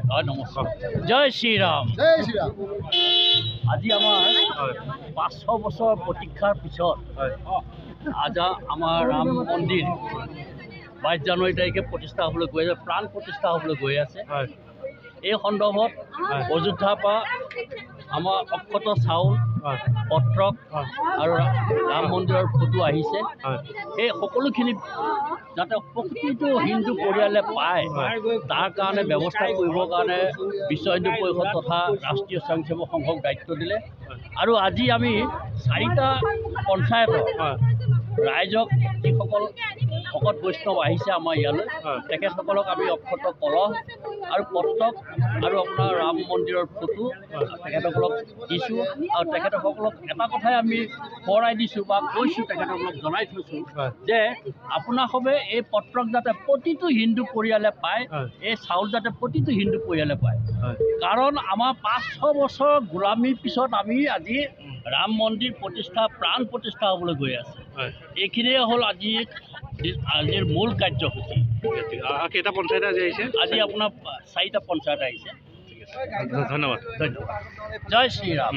নমস্কাৰ। জয় শ্ৰীৰাম। জয় শ্ৰীৰাম। আজি আমাৰ 500 বছৰ প্ৰতীক্ষাৰ পিছত আজি আমাৰ ৰাম মন্দিৰ 22 জানুৱাৰী তাৰিখে প্ৰতিষ্ঠা হ'বলৈ গৈ আছে, প্ৰাণ প্ৰতিষ্ঠা হ'বলৈ গৈ আছে। এই সন্দৰ্ভত অযোধ্যাৰ পৰা আমাৰ অক্ষত চাউল, পত্ৰক আৰু ৰাম মন্দিৰৰ ফটো আহিছে। এই সকলোখিনি যাতে প্ৰতিটো হিন্দু পৰিয়ালে পায় তাৰ কাৰণে ব্যৱস্থা কৰিবৰ কাৰণে বিশ্ব হিন্দু পৰিষদ তথা ৰাষ্ট্ৰীয় স্বয়ংসেৱক সংঘক দায়িত্ব দিলে। আৰু আজি আমি 4টা পঞ্চায়তৰ ৰাইজক যিসকল ভকত বৈষ্ণৱ আহিছে আমাৰ ইয়ালৈ, তেখেতসকলক আমি অক্ষত কলহ আৰু পত্ৰক আৰু আপোনাৰ ৰাম মন্দিৰৰ ফটো তেখেতসকলক দিছোঁ। আৰু তেখেতসকলক এটা কথাই আমি সোঁৱৰাই দিছোঁ বা কৈছোঁ, তেখেতসকলক জনাই থৈছোঁ যে আপোনাসৱে এই পত্ৰক যাতে প্ৰতিটো হিন্দু পৰিয়ালে পায়, এই চাউল যাতে প্ৰতিটো হিন্দু পৰিয়ালে পায়। কাৰণ আমাৰ 500 বছৰ গোলামীৰ পিছত আমি আজি ৰাম মন্দিৰ প্ৰতিষ্ঠা, প্ৰাণ প্ৰতিষ্ঠা হ'বলৈ গৈ আছে। এইখিনিয়ে হ'ল আজিৰ মূল কাৰ্যসূচী। কেইটা পঞ্চায়ত আজি আহিছে? আজি আপোনাৰ 4টা পঞ্চায়ত আহিছে। ধন্যবাদ। জয় শ্ৰীৰাম।